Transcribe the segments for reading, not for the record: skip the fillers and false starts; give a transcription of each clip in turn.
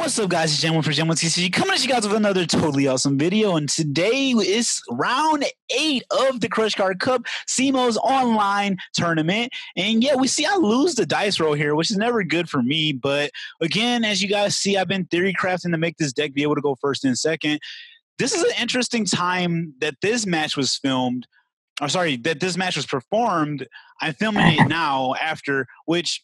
What's up, guys? It's Jam1 for Jam1TCG coming at you guys with another totally awesome video. And today is round 8 of the Crush Card Cup, Cimoooooo's online tournament. And yeah, we see I lose the dice roll here, which is never good for me. But again, as you guys see, I've been theory crafting to make this deck be able to go first and second. This is an interesting time that this match was filmed. Or sorry, that this match was performed. I'm filming it now after, which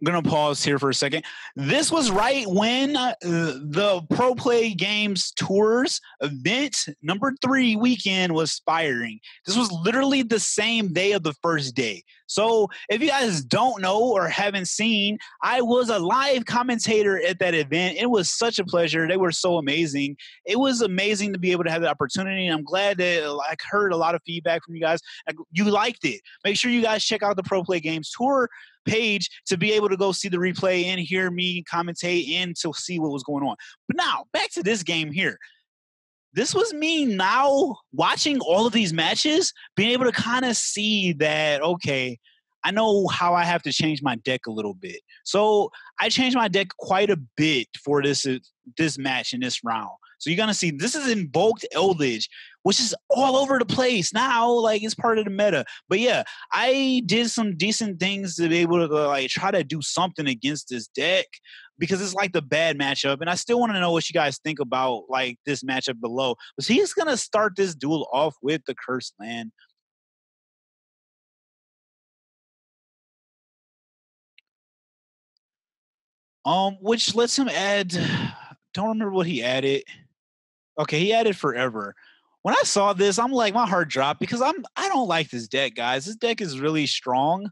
I'm going to pause here for a second. This was right when the Pro Play Games Tours event number 3 weekend was firing. This was literally the same day of the first day. So if you guys don't know or haven't seen, I was a live commentator at that event. It was such a pleasure. They were so amazing. It was amazing to be able to have the opportunity. And I'm glad that I heard a lot of feedback from you guys. You liked it. Make sure you guys check out the Pro Play Games Tour page to be able to go see the replay and hear me commentate and to see what was going on. But now, back to this game here. This was me now watching all of these matches, being able to kind of see that, okay, I know how I have to change my deck a little bit. So I changed my deck quite a bit for this match in this round. So you're going to see this is Invoked Eldlich, which is all over the place now. Like, it's part of the meta. But yeah, I did some decent things to be able to like try to do something against this deck because it's like the bad matchup. And I still want to know what you guys think about like this matchup below. But he's going to start this duel off with the Cursed Land. Which lets him add, don't remember what he added. Okay, he added Forever. When I saw this, I'm like, my heart dropped because I don't like this deck, guys. This deck is really strong,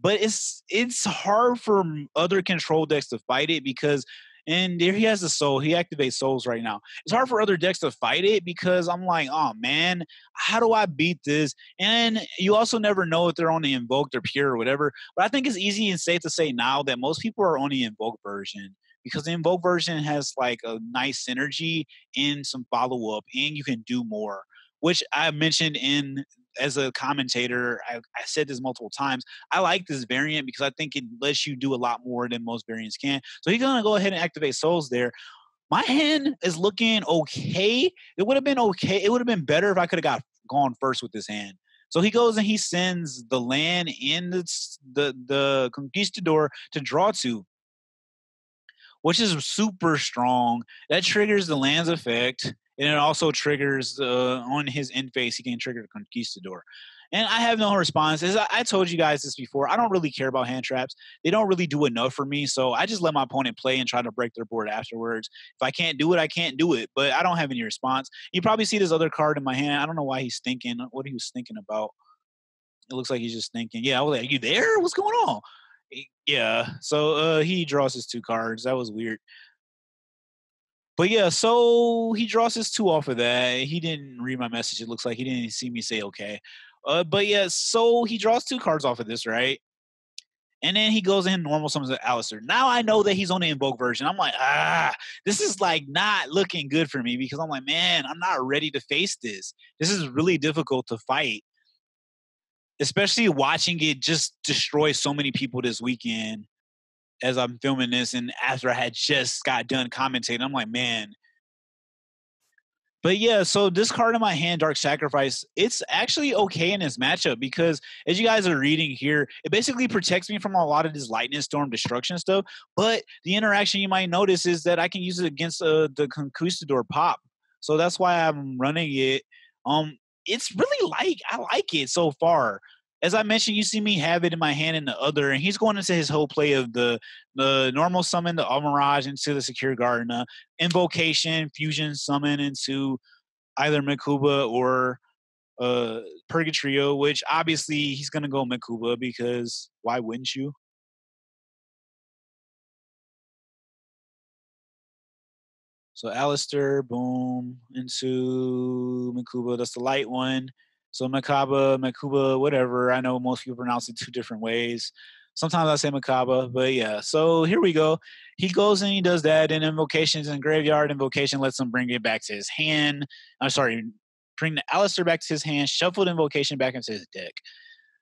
but it's hard for other control decks to fight it because, and there he has the soul. He activates souls right now. It's hard for other decks to fight it because I'm like, oh man, how do I beat this? And you also never know if they're on the Invoked or Pure or whatever. But I think it's easy and safe to say now that most people are on the Invoked version, because the Invoked version has like a nice synergy and some follow-up, and you can do more, which I mentioned as a commentator. I said this multiple times. I like this variant because I think it lets you do a lot more than most variants can. So he's going to go ahead and activate souls there. My hand is looking okay. It would have been okay. It would have been better if I could have gone first with this hand. So he goes and he sends the land and the Conquistador to draw 2, which is super strong. That triggers the land's effect, and it also triggers on his end phase, he can trigger the Conquistador. And I have no response. As I told you guys this before, I don't really care about hand traps. They don't really do enough for me, so I just let my opponent play and try to break their board afterwards. If I can't do it, I can't do it, but I don't have any response. You probably see this other card in my hand. I don't know why he's thinking, what he was thinking about. It looks like he's just thinking, yeah, I was like, are you there? What's going on? Yeah, so he draws his 2 cards. That was weird. But yeah, so he draws his 2 off of that. He didn't read my message. It looks like he didn't see me say okay. But yeah, so he draws 2 cards off of this, right? And then he goes in normal summons Alistair. Now I know that he's on the Invoke version. I'm like, this is like not looking good for me because I'm like, man, I'm not ready to face this. This is really difficult to fight, especially watching it just destroy so many people this weekend as I'm filming this and after I had just got done commentating. I'm like, man. But yeah, so this card in my hand, Dark Sacrifice, it's actually okay in this matchup because as you guys are reading here, it basically protects me from a lot of this Lightning Storm destruction stuff. But the interaction you might notice is that I can use it against the Conquistador pop. So that's why I'm running it. It's really I like it so far. As I mentioned, you see me have it in my hand in the other, and he's going into his whole play of the normal summon, the Mirage into the Secure Garden, Invocation, Fusion summon into either Makuba or Purgatrio, which obviously he's going to go Makuba because why wouldn't you? So Alistair, boom, into Makuba. That's the light one. So Makuba, whatever. I know most people pronounce it 2 different ways. Sometimes I say Makaba, but yeah. So here we go. He goes and he does that. And Invocations in Graveyard. Invocation lets him bring it back to his hand. I'm sorry, bring the Alistair back to his hand. Shuffle the Invocation back into his deck.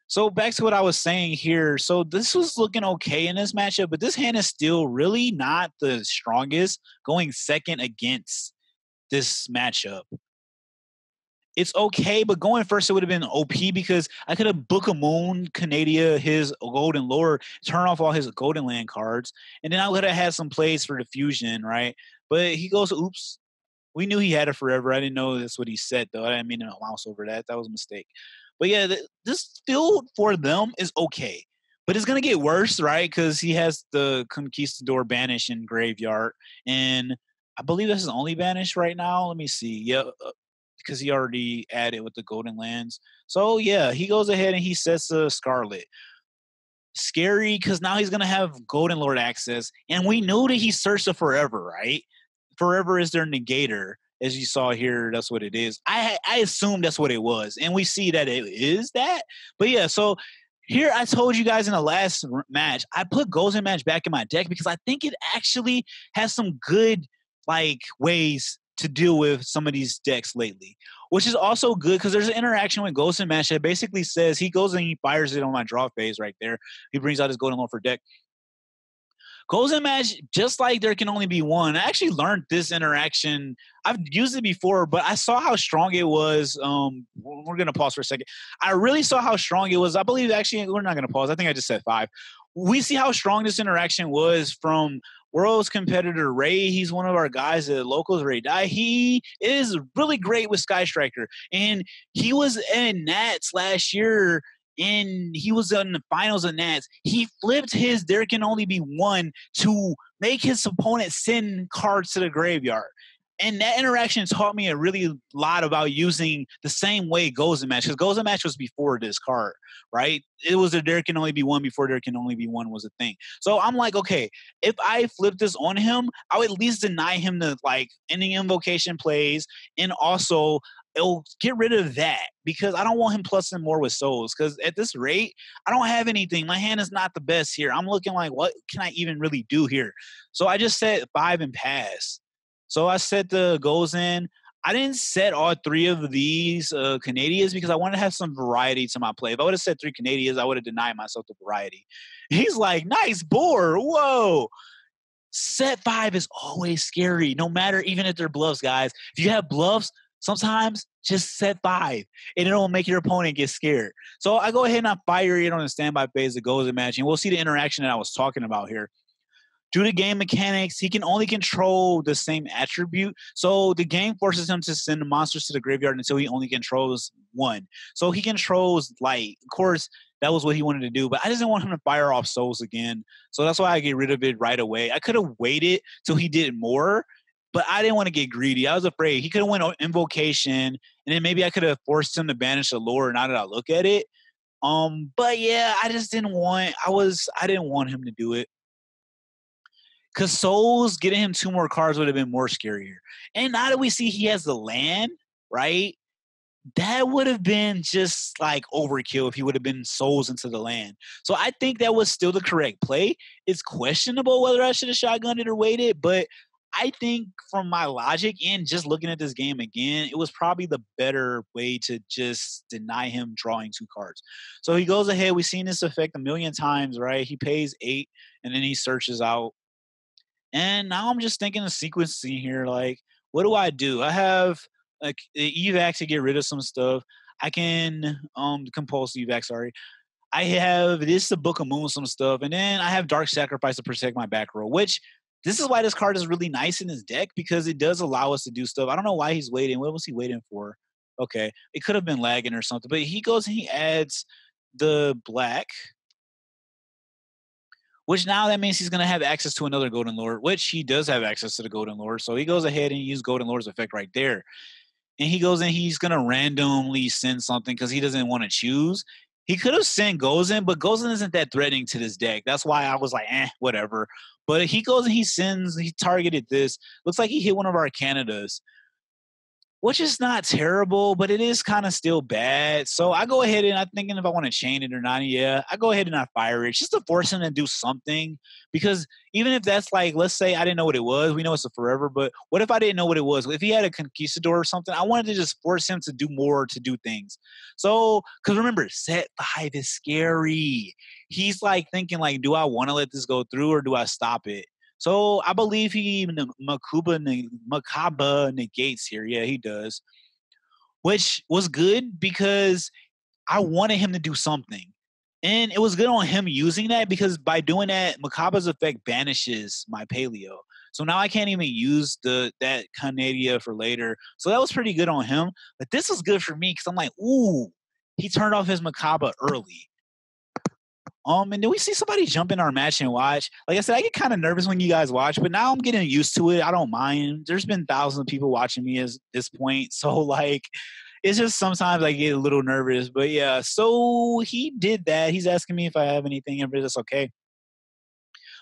So back to what I was saying here. So this was looking okay in this matchup, but this hand is still really not the strongest going second against this matchup. It's okay, but going first it would have been OP because I could have Book of Moon, Canadia, his Golden Lore, turn off all his Golden Land cards, and then I would have had some plays for the fusion, right? But he goes, oops. We knew he had it forever. I didn't know that's what he said, though. I didn't mean to mouse over that. That was a mistake. But yeah, this field for them is okay. But it's going to get worse, right? Because he has the Conquistador banish in Graveyard. And I believe that's his only banish right now. Let me see. Yeah, because he already added with the Golden Lands. So yeah, he goes ahead and he sets a Scarlet. Scary because now he's going to have Golden Lord access. And we knew that he searched it forever, right? Forever is their negator. As you saw here, that's what it is. I assume that's what it was. And we see that it is that. But yeah, so here I told you guys in the last match, I put Golden Match back in my deck because I think it actually has some good like ways to deal with some of these decks lately, which is also good because there's an interaction with Ghost and Match that basically says he goes and he fires it on my draw phase right there. He brings out his Golden Lord for deck. Goes and Match, just like there can only be one. I actually learned this interaction. I've used it before, but I saw how strong it was. We're going to pause for a second. I really saw how strong it was. I believe actually we're not going to pause. I think I just said 5. We see how strong this interaction was from World's competitor Ray. He's one of our guys at Locals, Ray Dye. He is really great with Sky Striker. And he was in Nats last year and he was in the finals of Nats. He flipped his there can only be one to make his opponent send cards to the graveyard. And that interaction taught me a really lot about using the same way Goes and Match, because Goes and Match was before this card, right? It was a there can only be one before there can only be one was a thing. So I'm like, okay, if I flip this on him, I would at least deny him the like any invocation plays, and also it'll get rid of that because I don't want him plusing more with souls. Because at this rate, I don't have anything. My hand is not the best here. I'm looking like, what can I even really do here? So I just set 5 and pass. So I set the goals in. I didn't set all 3 of these Canadians because I wanted to have some variety to my play. If I would have set 3 Canadians, I would have denied myself the variety. He's like, nice board. Whoa. Set 5 is always scary, no matter even if they're bluffs, guys. If you have bluffs, sometimes just set 5 and it'll make your opponent get scared. So I go ahead and I fire it on the standby phase that goes and match. And we'll see the interaction that I was talking about here. Due to game mechanics, he can only control the same attribute. So the game forces him to send the monsters to the graveyard until he only controls one. So he controls light. Of course, that was what he wanted to do, but I just didn't want him to fire off souls again. So that's why I get rid of it right away. I could have waited till he did more, but I didn't want to get greedy. I was afraid he could have went invocation, and then maybe I could have forced him to banish the lore now that I look at it. But yeah, I just didn't want I didn't want him to do it. Because Souls getting him 2 more cards would have been more scarier. And now that we see he has the land, right? That would have been just like overkill if he would have been Souls into the land. So I think that was still the correct play. It's questionable whether I should have shotgunned it or waited, but I think from my logic and just looking at this game again, it was probably the better way to just deny him drawing 2 cards. So he goes ahead. We've seen this effect a million times, right? He pays 8 and then he searches out. And now I'm just thinking of sequencing here. Like, what do? I have like evac to get rid of some stuff. I can compulse evac. Sorry, I have this to Book of Moon some stuff, and then I have Dark Sacrifice to protect my back row. Which this is why this card is really nice in his deck because it does allow us to do stuff. I don't know why he's waiting. What was he waiting for? Okay, it could have been lagging or something. But he goes and he adds the black. Which now that means he's going to have access to another Golden Lord, which he does have access to the Golden Lord. So he goes ahead and uses Golden Lord's effect right there. And he goes in, he's going to randomly send something because he doesn't want to choose. He could have sent Gozen, but Gozen isn't that threatening to this deck. That's why I was like, whatever. But he goes and he targeted this. Looks like he hit one of our Canadas. which is not terrible, but it is kind of still bad. So I go ahead and I'm thinking if I want to chain it or not. Yeah, I go ahead and I fire it just to force him to do something. Because even if that's like, let's say I didn't know what it was, we know it's a forever, but what if I didn't know what it was? If he had a conquistador or something, I wanted to just force him to do more, to do things. So, because remember, set 5 is scary. He's like thinking like, do I want to let this go through or do I stop it? So I believe he Macabre negates here. Yeah, he does. Which was good because I wanted him to do something. And it was good on him using that because by doing that, Macabre's effect banishes my Paleo. So now I can't even use that Canadia for later. So that was pretty good on him. But this was good for me because I'm like, ooh, he turned off his Macabre early. And then we see somebody jump in our match and watch. Like I said, I get kind of nervous when you guys watch, but now I'm getting used to it. I don't mind. There's been thousands of people watching me at this point. So, like, it's just sometimes I get a little nervous. But yeah, so he did that. He's asking me if I have anything, if it's okay.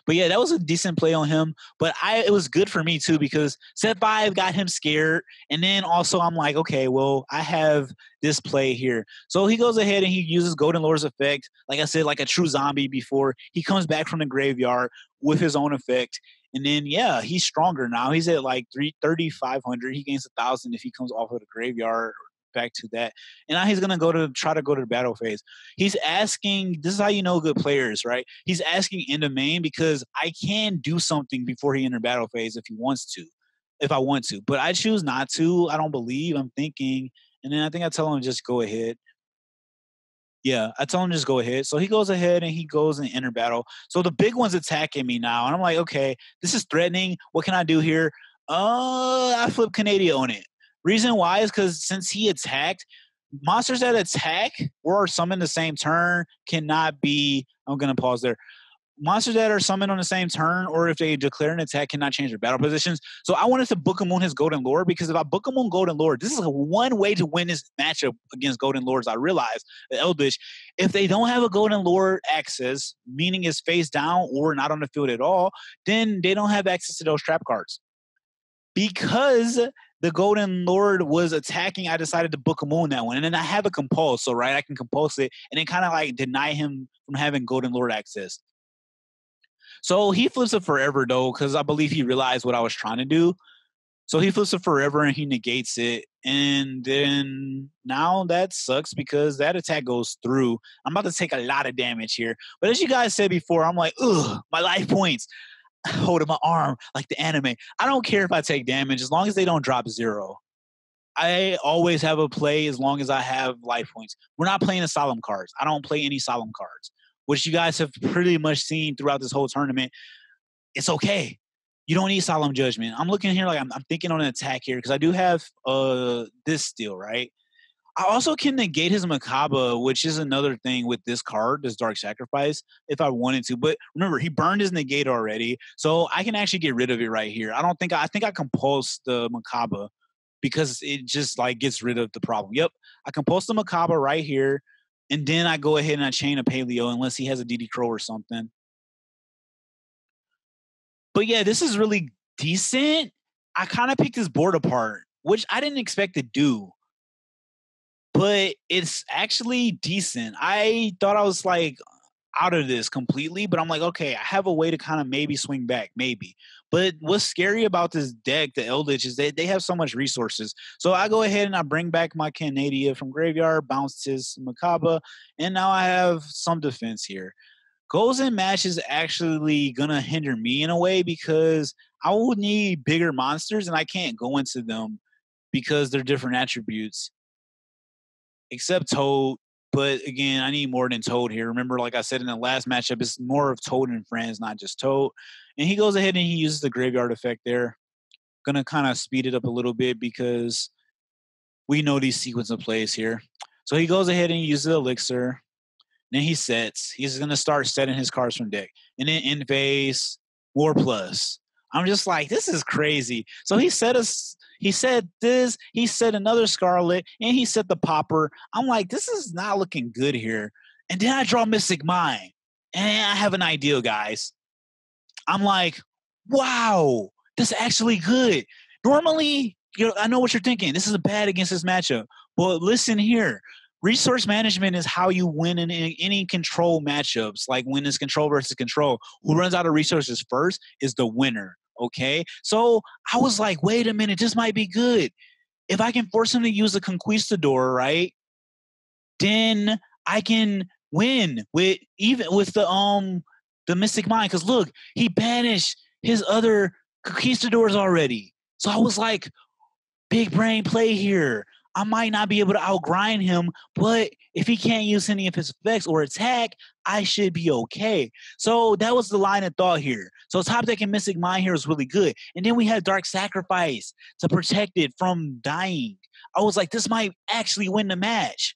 But yeah, that was a decent play on him. But it was good for me too because set 5 got him scared. And then also I'm like, okay, well, I have this play here. So he goes ahead and he uses Golden Lord's effect. Like I said, like a true zombie before. He comes back from the graveyard with his own effect. And then, yeah, he's stronger now. He's at like 3,500. He gains 1,000 if he comes off of the graveyard back to that. And now he's going to try to go to the battle phase. He's asking, this is how you know good players, right? He's asking in the main because I can do something before he enter battle phase if he wants to, if I want to. But I choose not to. I don't believe. I'm thinking. And then I think I tell him just go ahead. Yeah, I tell him just go ahead. So he goes ahead and he goes and enter battle. So the big one's attacking me now. And I'm like, okay, this is threatening. What can I do here? I flip Canadia on it. Reason why is because since he attacked, monsters that attack or are summoned the same turn cannot be. I'm going to pause there. Monsters that are summoned on the same turn or if they declare an attack cannot change their battle positions. So I wanted to book him on his Golden Lord because if I book him on Golden Lord, this is one way to win this matchup against Golden Lords. I realize the Eldlich, if they don't have a Golden Lord access, meaning it's face down or not on the field at all, then they don't have access to those trap cards. Because the Golden Lord was attacking, I decided to book him on that one. And then I have a compulse, so right, I can compulse it and then kind of like deny him from having Golden Lord access. So he flips it forever though, because I believe he realized what I was trying to do. So he flips it forever and he negates it. And then now that sucks because that attack goes through. I'm about to take a lot of damage here. But as you guys said before, I'm like, ugh, my life points. Holding my arm like the anime. I don't care if I take damage as long as they don't drop 0. I always have a play as long as I have life points. We're not playing the solemn cards. I don't play any solemn cards, which you guys have pretty much seen throughout this whole tournament. It's okay. You don't need solemn judgment. I'm looking here like I'm thinking on an attack here because I do have this still, right? I also can negate his Macabre, which is another thing with this card, this Dark Sacrifice, if I wanted to. But remember, he burned his negate already, so I can actually get rid of it right here. I think I compulse the Macabre because it just like gets rid of the problem. Yep, I compulse the Macabre right here, and then I go ahead and I chain a Paleo unless he has a DD Crow or something. But yeah, this is really decent. I kind of picked this board apart, which I didn't expect to do. But it's actually decent. I thought I was like out of this completely, but I'm like, okay, I have a way to kind of maybe swing back, maybe. But what's scary about this deck, the Eldlich, is that they have so much resources. So I go ahead and I bring back my Canadia from graveyard, bounce his Macabre, and now I have some defense here. Goals in match is actually gonna hinder me in a way because I will need bigger monsters and I can't go into them because they're different attributes. Except Toad. But again, I need more than Toad here. Remember, like I said in the last matchup, it's more of Toad and friends, not just Toad. And he goes ahead and he uses the graveyard effect there. Gonna kind of speed it up a little bit because we know these sequence of plays here. So he goes ahead and he uses the elixir. Then he sets. He's gonna start setting his cards from deck. And then in phase, more plus. I'm just like, this is crazy. So he said this, he said another Scarlet, and he said the Popper. I'm like, this is not looking good here. And then I draw Mystic Mind. And I have an idea, guys. I'm like, wow, that's actually good. Normally, I know what you're thinking. This is bad against this matchup. But listen here. Resource management is how you win in any control matchups. Like when it's control versus control, who runs out of resources first is the winner. Okay. So I was like, wait a minute, this might be good. If I can force him to use a conquistador, right? Then I can win with the Mystic Mind. Because look, he banished his other conquistadors already. So I was like, big brain play here. I might not be able to outgrind him, but if he can't use any of his effects or attack, I should be okay. So that was the line of thought here. So top deck and Mystic Mind here is really good. And then we had Dark Sacrifice to protect it from dying. I was like, this might actually win the match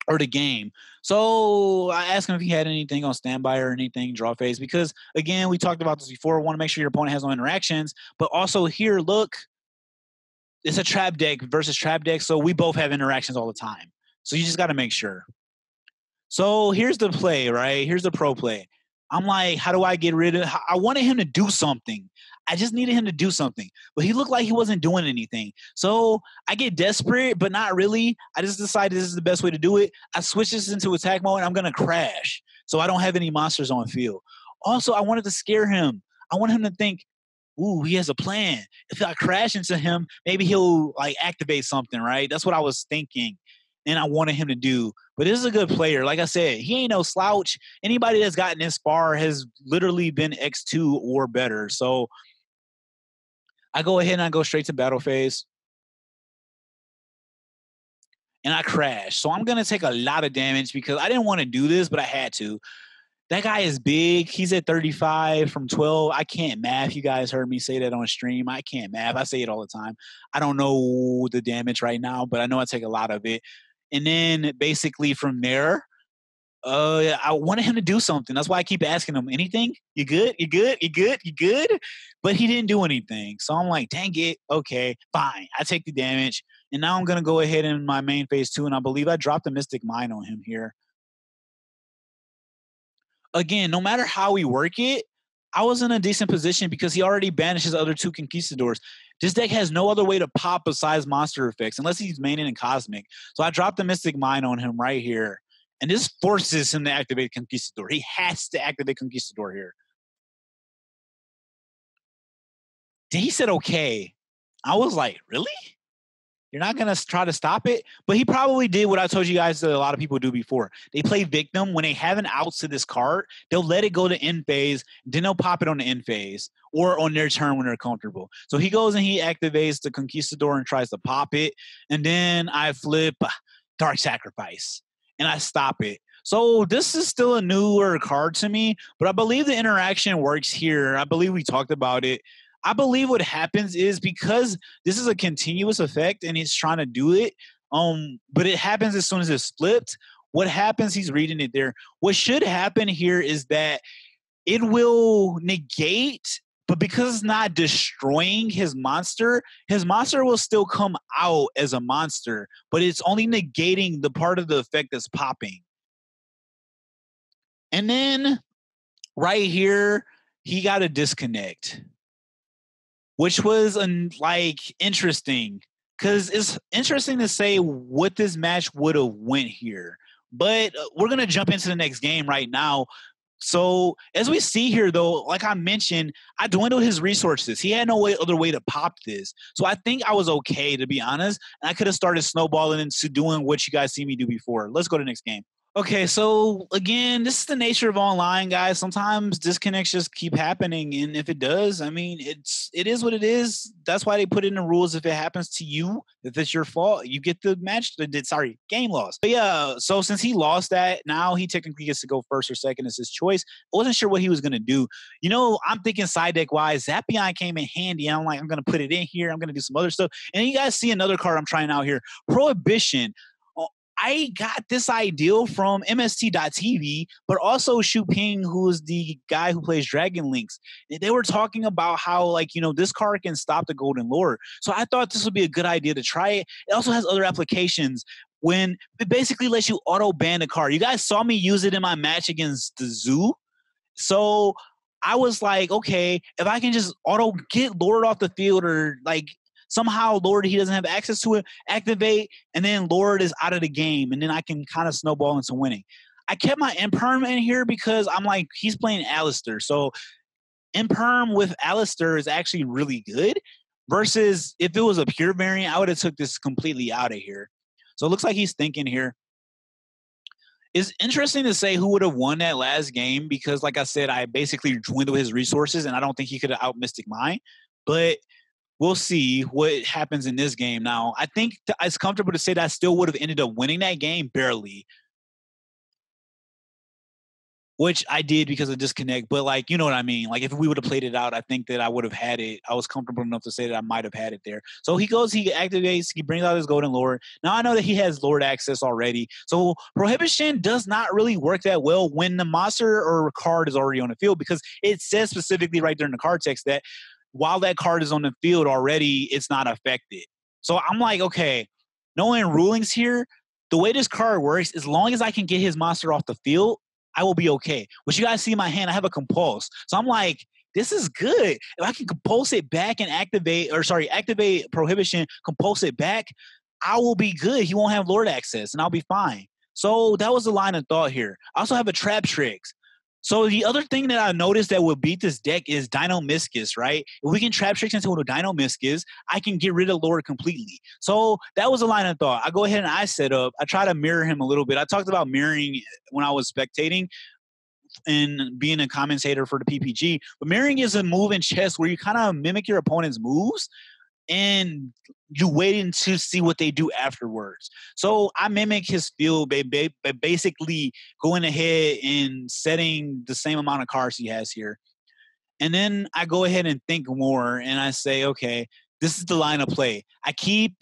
or the game. So I asked him if he had anything on standby or anything, draw phase, because again, we talked about this before. Want to make sure your opponent has no interactions, but also here, look, it's a trap deck versus trap deck, so we both have interactions all the time. So you just got to make sure. So here's the play, right? Here's the pro play. I'm like, how do I get rid of? I wanted him to do something. I just needed him to do something, but he looked like he wasn't doing anything. So I get desperate, but not really. I just decided this is the best way to do it. I switch this into attack mode, and I'm gonna crash, so I don't have any monsters on field. Also, I wanted to scare him. I want him to think, ooh, he has a plan. If I crash into him, maybe he'll like activate something, right? That's what I was thinking, and I wanted him to do. But this is a good player. Like I said, he ain't no slouch. Anybody that's gotten this far has literally been X2 or better. So I go ahead and I go straight to battle phase. And I crash. So I'm going to take a lot of damage because I didn't want to do this, but I had to. That guy is big. He's at 35 from 12. I can't math. You guys heard me say that on stream. I can't math. I say it all the time. I don't know the damage right now, but I know I take a lot of it. And then basically from there, I wanted him to do something. That's why I keep asking him, anything? You good? You good? You good? You good? But he didn't do anything. So I'm like, dang it. Okay, fine. I take the damage. And now I'm going to go ahead in my main phase 2, and I believe I dropped the Mystic Mind on him here. Again, no matter how we work it, I was in a decent position because he already banished his other 2 conquistadors. This deck has no other way to pop besides monster effects, unless he's maining in Cosmic. So I dropped the Mystic Mind on him right here. And this forces him to activate Conquistador. He has to activate Conquistador here. Then he said, okay. I was like, really? You're not going to try to stop it? But he probably did what I told you guys that a lot of people do before. They play victim. When they have an out to this card, they'll let it go to end phase. Then they'll pop it on the end phase or on their turn when they're comfortable. So he goes and he activates the Conquistador and tries to pop it. And then I flip Dark Sacrifice and I stop it. So this is still a newer card to me, but I believe the interaction works here. I believe we talked about it. I believe what happens is because this is a continuous effect and he's trying to do it, but it happens as soon as it's flipped. What happens, he's reading it there. What should happen here is that it will negate, but because it's not destroying his monster will still come out as a monster, but it's only negating the part of the effect that's popping. And then right here, he got a disconnect, which was interesting because it's interesting to say what this match would have went here. But we're going to jump into the next game right now. So as we see here, though, like I mentioned, I dwindled his resources. He had no other way to pop this. So I think I was okay, to be honest. And I could have started snowballing into doing what you guys see me do before. Let's go to the next game. Okay, so again, this is the nature of online, guys. Sometimes disconnects just keep happening, and if it does, I mean, it is what it is. That's why they put in the rules. If it happens to you, if it's your fault, you get the game loss. But yeah, so since he lost that, now he technically gets to go first or second. It's his choice. I wasn't sure what he was gonna do. You know, I'm thinking side deck wise, Zapion came in handy. And I'm like, I'm gonna put it in here. I'm gonna do some other stuff. And you guys see another card I'm trying out here, Prohibition. I got this idea from MST.TV, but also Shu Ping, who is the guy who plays Dragon Links. They were talking about how, this card can stop the Golden Lord. So I thought this would be a good idea to try it. It also has other applications when it basically lets you auto ban a card. You guys saw me use it in my match against the Zoo. So I was like, okay, if I can just auto get Lord off the field or like somehow Lord, he doesn't have access to it, activate, and then Lord is out of the game, and then I can kind of snowball into winning. I kept my Imperm in here because I'm like, he's playing Alistair. So Imperm with Alistair is actually really good versus if it was a pure variant, I would have took this completely out of here. So it looks like he's thinking here. It's interesting to say who would have won that last game because, like I said, I basically dwindled his resources, and I don't think he could have out Mystic mine. But we'll see what happens in this game. Now, I think it's comfortable to say that I still would have ended up winning that game barely, which I did because of disconnect. But, like, you know what I mean? Like, if we would have played it out, I think that I would have had it. I was comfortable enough to say that I might have had it there. So he goes, he activates, he brings out his Golden Lord. Now, I know that he has Lord access already. So Prohibition does not really work that well when the monster or card is already on the field because it says specifically right there in the card text that while that card is on the field already, it's not affected. So I'm like, okay, knowing rulings here, the way this card works, as long as I can get his monster off the field, I will be okay. But you guys see my hand, I have a compulse. So I'm like, this is good. If I can compulse it back and activate Prohibition, compulse it back, I will be good. He won't have Lord access, and I'll be fine. So that was the line of thought here. I also have a Trap Tricks. So the other thing that I noticed that would beat this deck is Dino-Miscus, right? If we can Trap Tricks into a Dino-Miscus, I can get rid of Lord completely. So that was a line of thought. I go ahead and I set up. I try to mirror him a little bit. I talked about mirroring when I was spectating and being a commentator for the PPG. But mirroring is a move in chess where you kind of mimic your opponent's moves and you waiting to see what they do afterwards. So I mimic his field by basically going ahead and setting the same amount of cards he has here. And then I go ahead and think more and I say, okay, this is the line of play. I keep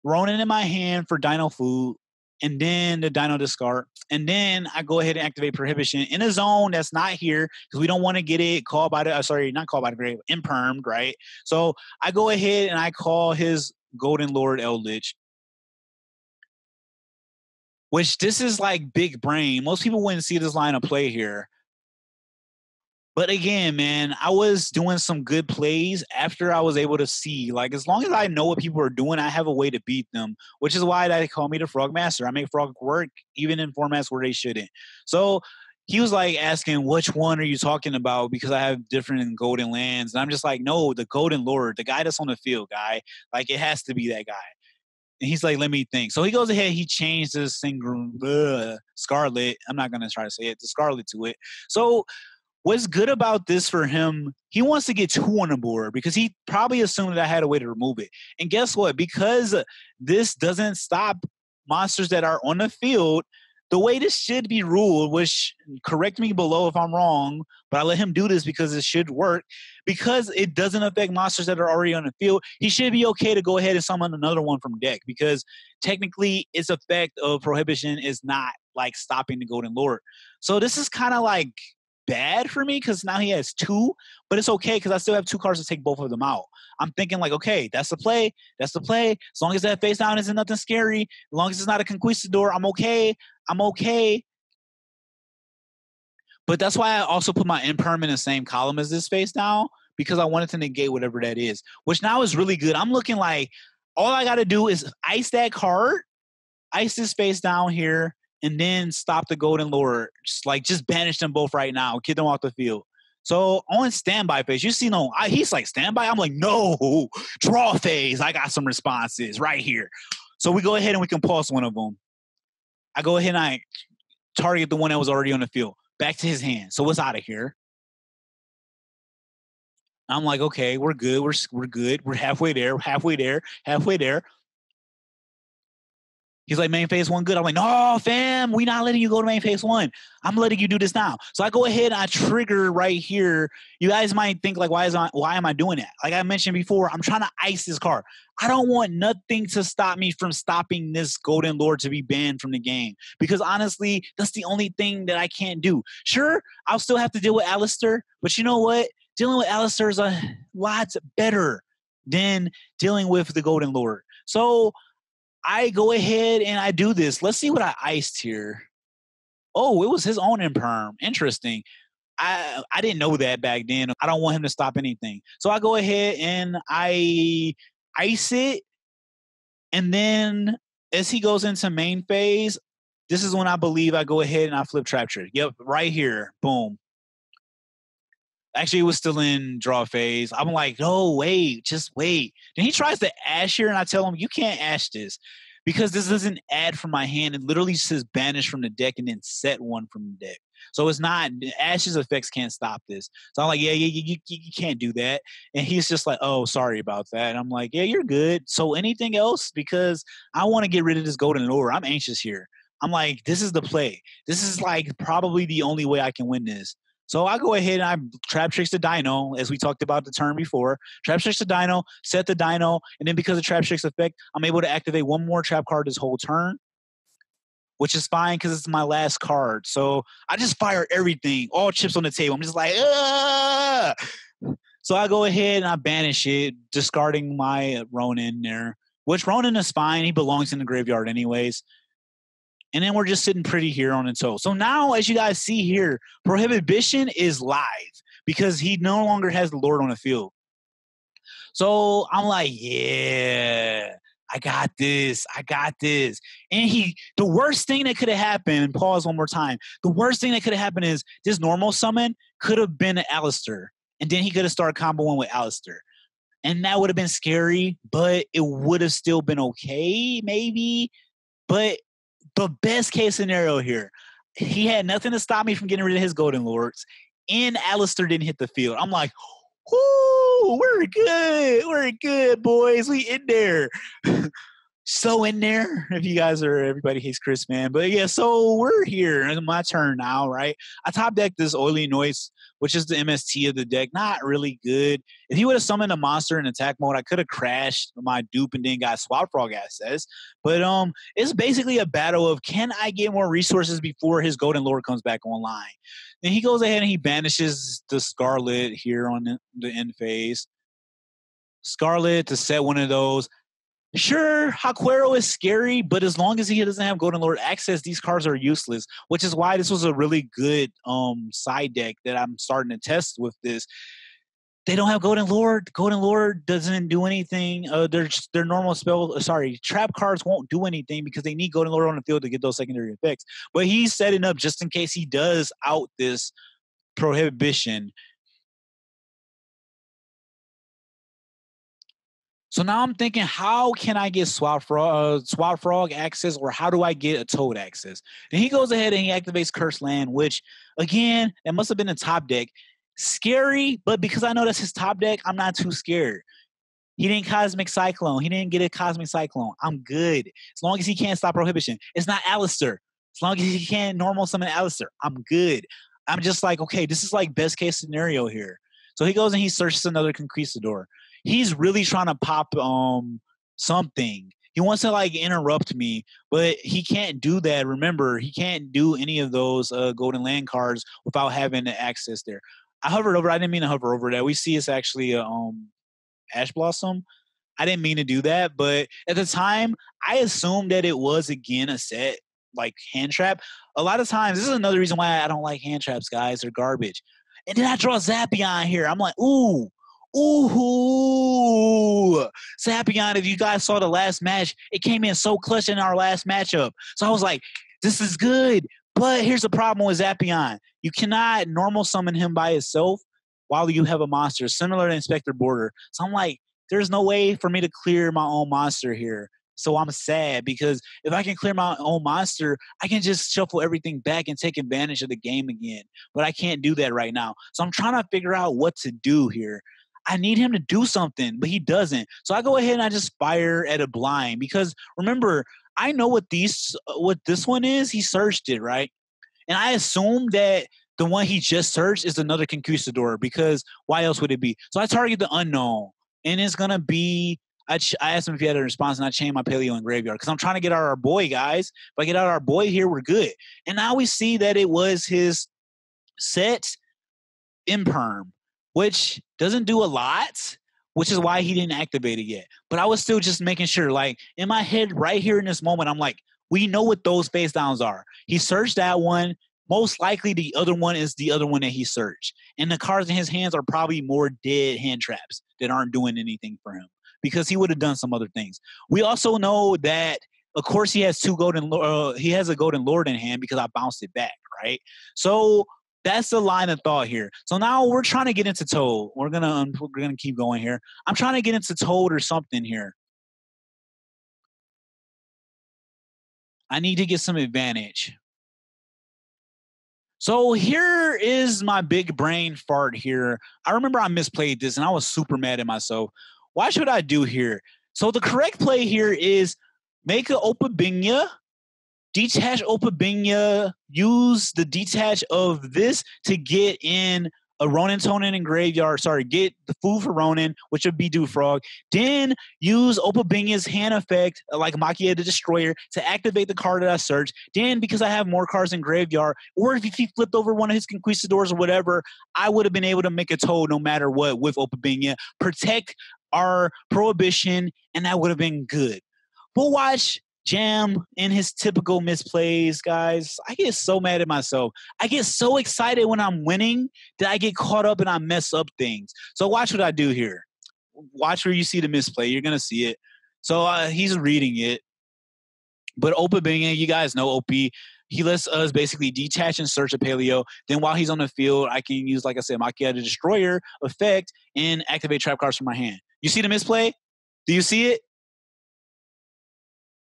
Ronin in my hand for Dino Food and then the Dino Discard. And then I go ahead and activate Prohibition in a zone that's not here because we don't want to get it called by the, not called by the grave, impermed, right? So I go ahead and I call his Golden Lord Eldlich, which this is like big brain. Most people wouldn't see this line of play here. But again, man, I was doing some good plays after I was able to see. Like, as long as I know what people are doing, I have a way to beat them, which is why they call me the Frog Master. I make Frog work even in formats where they shouldn't. So he was like asking, which one are you talking about? Because I have different golden lands. And I'm just like, no, the Golden Lord, the guy that's on the field, guy. Like, it has to be that guy. And he's like, let me think. So he goes ahead, he changed this thing, Scarlet. I'm not going to try to say it, the Scarlet to it. So what's good about this for him, he wants to get 2 on the board because he probably assumed that I had a way to remove it. And guess what? Because this doesn't stop monsters that are on the field, the way this should be ruled, which correct me below if I'm wrong, but I let him do this because it should work. Because it doesn't affect monsters that are already on the field, he should be okay to go ahead and summon another one from deck because technically its effect of Prohibition is not like stopping the Golden Lord. So this is kind of like bad for me because now he has 2, but it's okay because I still have 2 cards to take both of them out. I'm thinking like, okay, that's the play. That's the play. As long as that face down isn't nothing scary, as long as it's not a Conquistador, I'm okay. I'm okay. But that's why I also put my Imperm in the same column as this face down because I wanted to negate whatever that is, which now is really good. I'm looking like all I got to do is ice that card, ice this face down here, and then stop the Golden Lord. Just banish them both right now. Get them off the field. So on standby phase, you see, he's like standby. I'm like, no, draw phase. I got some responses right here. So we go ahead and we can pulse one of them. I go ahead and I target the one that was already on the field. Back to his hand. So it's out of here. I'm like, okay, we're good. We're good. We're halfway there. Halfway there. Halfway there. He's like, main phase 1 good. I'm like, no, fam, we not letting you go to main phase 1. I'm letting you do this now. So I go ahead and I trigger right here. You guys might think like, why am I doing that? Like I mentioned before, I'm trying to ice this card. I don't want nothing to stop me from stopping this Golden Lord to be banned from the game. Because honestly, that's the only thing that I can't do. Sure, I'll still have to deal with Alistair, but you know what? Dealing with Alistair is a lot better than dealing with the Golden Lord. So I go ahead and I do this. Let's see what I iced here. Oh, it was his own Imperm. Interesting. I didn't know that back then. I don't want him to stop anything. So I go ahead and I ice it. And then as he goes into main phase, this is when I believe I go ahead and I flip Trap Trick. Yep, right here. Boom. Actually, it was still in draw phase. I'm like, no, wait, just wait. Then he tries to ash here, and I tell him, you can't ash this because this doesn't add from my hand. It literally says banish from the deck and then set one from the deck. So it's not, Ash's effects can't stop this. So I'm like, yeah, you can't do that. And he's just like, oh, sorry about that. And I'm like, yeah, you're good. So anything else? Because I want to get rid of this golden lure. I'm anxious here. I'm like, this is the play. This is like probably the only way I can win this. So I go ahead and I Trap Tricks the Dino, as we talked about the turn before. Trap Tricks the Dino, set the Dino, and then because of Trap Tricks effect, I'm able to activate one more trap card this whole turn, which is fine because it's my last card. So I just fire everything, all chips on the table. I'm just like, ah! So I go ahead and I banish it, discarding my Ronin there, which Ronin is fine. He belongs in the graveyard anyways. And then we're just sitting pretty here on the toe. So now, as you guys see here, Prohibition is live because he no longer has the Lord on the field. So I'm like, yeah, I got this. I got this. And the worst thing that could have happened, pause one more time, the worst thing that could have happened is this normal summon could have been an Alistair. And then he could have started comboing with Alistair. And that would have been scary, but it would have still been okay, maybe. But the best case scenario here, he had nothing to stop me from getting rid of his Golden Lords, and Alistair didn't hit the field. I'm like, whoo, we're good. We're good, boys. We in there. So in there, if you guys are, everybody hates Chris, man. But yeah, so we're here. It's my turn now, right? I top deck this Oily Noise, which is the MST of the deck. Not really good. If he would have summoned a monster in attack mode, I could have crashed my dupe and then got Swap Frog access. But it's basically a battle of, can I get more resources before his Golden Lord comes back online? Then he goes ahead and he banishes the Scarlet here on the end phase. Scarlet to set one of those. Sure, Haquero is scary, but as long as he doesn't have Golden Lord access, these cards are useless, which is why this was a really good side deck that I'm starting to test with this. They don't have Golden Lord. Golden Lord doesn't do anything. Their normal trap cards won't do anything because they need Golden Lord on the field to get those secondary effects. But he's setting up just in case he does out this Prohibition. So now I'm thinking, how can I get Swap Frog access, or how do I get a Toad access? Then he goes ahead and he activates Cursed Land, which, again, that must have been a top deck. Scary, but because I know that's his top deck, I'm not too scared. He didn't Cosmic Cyclone. He didn't get a Cosmic Cyclone. I'm good. As long as he can't stop Prohibition. It's not Alistair. As long as he can't normal summon Alistair, I'm good. I'm just like, okay, this is like best case scenario here. So he goes and he searches another Conquistador. He's really trying to pop something. He wants to like interrupt me, but he can't do that. Remember, he can't do any of those Golden Land cards without having the access there. I hovered over. I didn't mean to hover over that. We see it's actually Ash Blossom. I didn't mean to do that, but at the time, I assumed that it was again a set like hand trap. A lot of times, this is another reason why I don't like hand traps, guys. They're garbage. And then I draw Zappion here. I'm like, ooh. Zappion, if you guys saw the last match, it came in so clutch in our last matchup. So I was like, this is good. But here's the problem with Zappion. You cannot normal summon him by itself while you have a monster, similar to Inspector Border. So I'm like, there's no way for me to clear my own monster here. So I'm sad because if I can clear my own monster, I can just shuffle everything back and take advantage of the game again. But I can't do that right now. So I'm trying to figure out what to do here. I need him to do something, but he doesn't. So I go ahead and I just fire at a blind because remember, I know what this one is. He searched it, right? And I assume that the one he just searched is another Conquistador because why else would it be? So I target the unknown, and it's going to be I asked him if he had a response, and I chained my Paleo in graveyard because I'm trying to get out our boy, guys. If I get out our boy here, we're good. And now we see that it was his set Imperm, which doesn't do a lot, which is why he didn't activate it yet. But I was still just making sure, like, in my head right here in this moment, I'm like, we know what those face downs are. He searched that one. most likely the other one is the other one that he searched. And the cards in his hands are probably more dead hand traps that aren't doing anything for him because he would have done some other things. We also know that, of course, he has he has a golden lord in hand because I bounced it back, right? So that's the line of thought here. So now we're trying to get into Toad. We're gonna keep going here. I'm trying to get into Toad or something here. I need to get some advantage. So here is my big brain fart here. I remember I misplayed this and I was super mad at myself. Why should I do here? So the correct play here is make an Opabinya, detach Opabinya, use the detach of this to get in a Ronin Tonin in graveyard. Sorry, get the food for Ronin, which would be Frog. Then use Opabinya's hand effect, like Makia the Destroyer, to activate the card that I searched. Then, because I have more cards in graveyard, or if he flipped over one of his Conquistadors or whatever, I would have been able to make a Toad no matter what with Opabinya, protect our Prohibition, and that would have been good. But watch Jam in his typical misplays, guys. I get so mad at myself. I get so excited when I'm winning that I get caught up and I mess up things. So watch what I do here. Watch where you see the misplay. You're going to see it. So he's reading it. But Opabinya, you guys know OP. He lets us basically detach and search a Paleo. Then while he's on the field, I can use, like I said, Makia the Destroyer effect and activate trap cards from my hand. You see the misplay? Do you see it?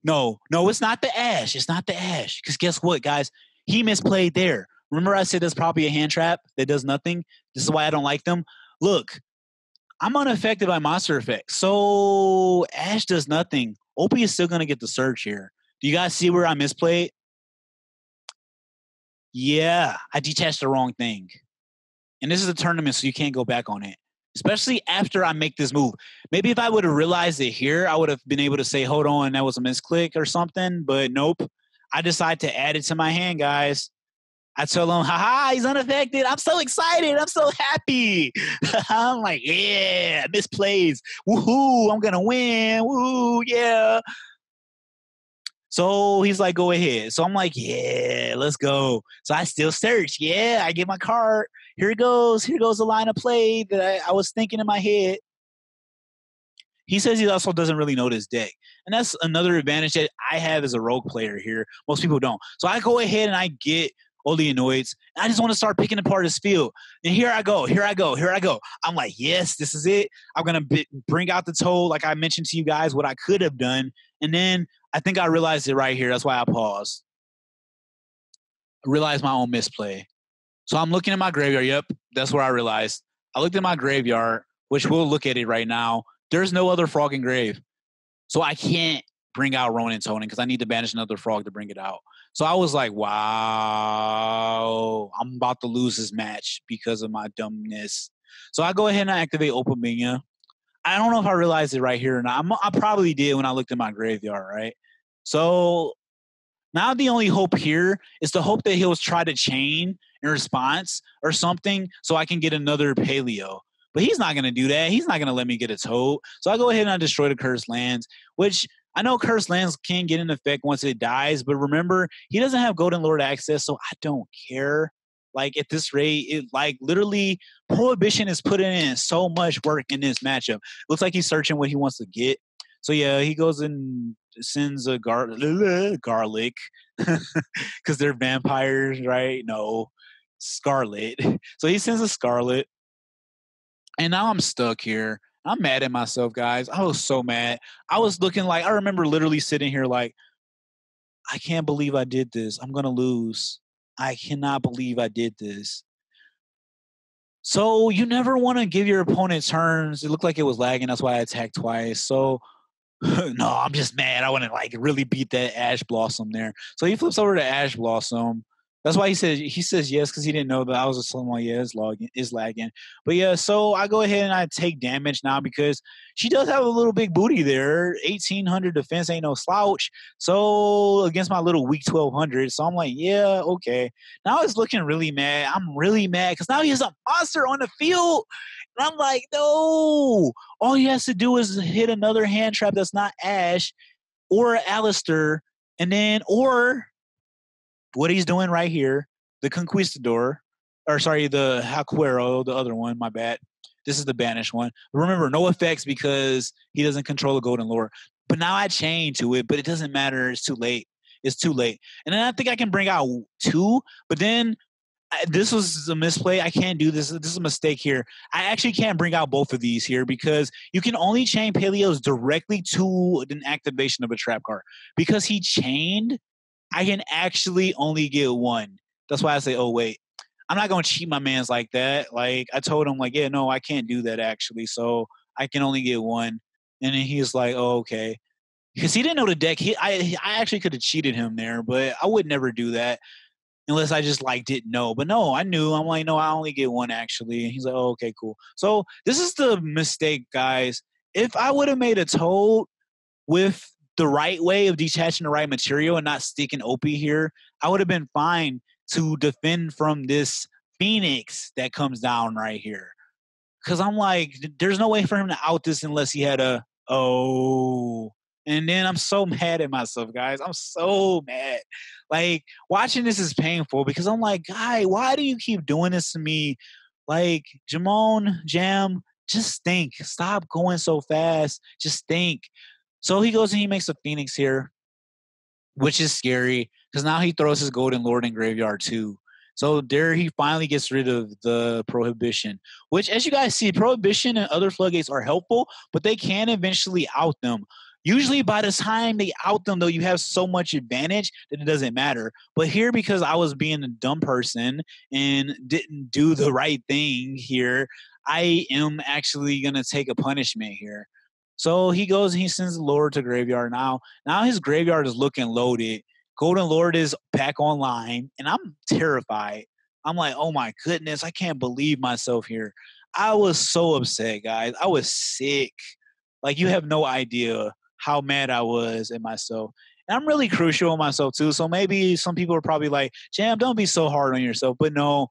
No, it's not the Ash. It's not the Ash. Because guess what, guys? He misplayed there. Remember I said there's probably a hand trap that does nothing? This is why I don't like them. Look, I'm unaffected by monster effects. So Ash does nothing. OP is still going to get the search here. Do you guys see where I misplayed? Yeah, I detached the wrong thing. And this is a tournament, so you can't go back on it. Especially after I make this move. Maybe if I would have realized it here, I would have been able to say, hold on, that was a misclick or something. But nope. I decide to add it to my hand, guys. I tell him, haha, he's unaffected. I'm so excited. I'm so happy. I'm like, yeah, misplays. Woohoo, I'm going to win. Woohoo, yeah. So he's like, go ahead. So I'm like, yeah, let's go. So I still search. Yeah, I get my card. Here it goes. Here goes the line of play that I was thinking in my head. He says he also doesn't really know this deck. And that's another advantage that I have as a rogue player here. Most people don't. So I go ahead and I get Oleanoids. I just want to start picking apart his field. And here I go. I'm like, yes, this is it. I'm going to bring out the Toad like I mentioned to you guys what I could have done. And then I think I realized it right here. That's why I paused. I realized my own misplay. So I'm looking at my graveyard. Yep, that's where I realized. I looked at my graveyard, which we'll look at it right now. There's no other frog in grave. So I can't bring out Ronin Tonin because I need to banish another frog to bring it out. So I was like, wow, I'm about to lose this match because of my dumbness. So I go ahead and I activate Opabinya. I don't know if I realized it right here or not. I probably did when I looked at my graveyard, right? So now the only hope here is to hope that he'll try to chain in response or something so I can get another Paleo. But he's not going to do that. He's not going to let me get a Toad. So I go ahead and I destroy the Cursed Lands, which I know Cursed Lands can get in effect once it dies. But remember, he doesn't have Golden Lord access, so I don't care. Like, at this rate, it like literally Prohibition is putting in so much work in this matchup. Looks like he's searching what he wants to get. So, yeah, he goes and sends a garlic because they're vampires, right? No, Scarlet. So he sends a Scarlet. And now I'm stuck here. I'm mad at myself, guys. I was so mad. I was looking like, I remember literally sitting here like, I can't believe I did this. I'm going to lose. I cannot believe I did this. So you never want to give your opponent turns. It looked like it was lagging. That's why I attacked twice. So no, I'm just mad. I want to like really beat that Ash Blossom there. So he flips over to Ash Blossom. That's why he says yes, because he didn't know that I was just telling him, like, yeah, it's lagging. But yeah, so I go ahead and I take damage now because she does have a little big booty there. 1,800 defense ain't no slouch. So against my little weak 1,200. So I'm like, yeah, okay. Now it's looking really mad. I'm really mad because now he has a monster on the field. And I'm like, no. All he has to do is hit another hand trap that's not Ash or Alistair. And then, or what he's doing right here the Conquistador, or sorry, the Hakuero, the other one, my bad. This is the banished one. Remember, no effects because he doesn't control the Golden Lord. But now I chain to it, but it doesn't matter. It's too late. It's too late. And then I think I can bring out 2, but then this was a misplay. I can't do this. This is a mistake here. I actually can't bring out both of these here because you can only chain Paleos directly to an activation of a trap card. Because he chained, I can actually only get 1. That's why I say, oh, wait. I'm not going to cheat my mans like that. Like, I told him, like, yeah, no, I can't do that, actually. So I can only get 1. And then he's like, oh, okay. Because he didn't know the deck. I actually could have cheated him there, but I would never do that unless I just, like, didn't know. But no, I knew. I'm like, no, I only get 1, actually. And he's like, oh, okay, cool. So this is the mistake, guys. If I would have made a Toad with the right way of detaching the right material and not sticking OP here, I would have been fine to defend from this Phoenix that comes down right here. Because I'm like, there's no way for him to out this unless he had a, oh. And then I'm so mad at myself, guys. I'm so mad. Like, watching this is painful because I'm like, guy, why do you keep doing this to me? Like, Jam, just think. Stop going so fast. Just think. So he goes and he makes a Phoenix here, which is scary because now he throws his Golden Lord in graveyard too. So there he finally gets rid of the Prohibition, which, as you guys see, Prohibition and other floodgates are helpful, but they can eventually out them. Usually by the time they out them, though, you have so much advantage that it doesn't matter. But here, because I was being a dumb person and didn't do the right thing here, I am actually going to take a punishment here. So he goes and he sends the Lord to graveyard now. Now his graveyard is looking loaded. Golden Lord is back online, and I'm terrified. I'm like, oh my goodness, I can't believe myself here. I was so upset, guys. I was sick. Like, you have no idea how mad I was at myself. And I'm really crucial on myself too. So maybe some people are probably like, Jam, don't be so hard on yourself. But no,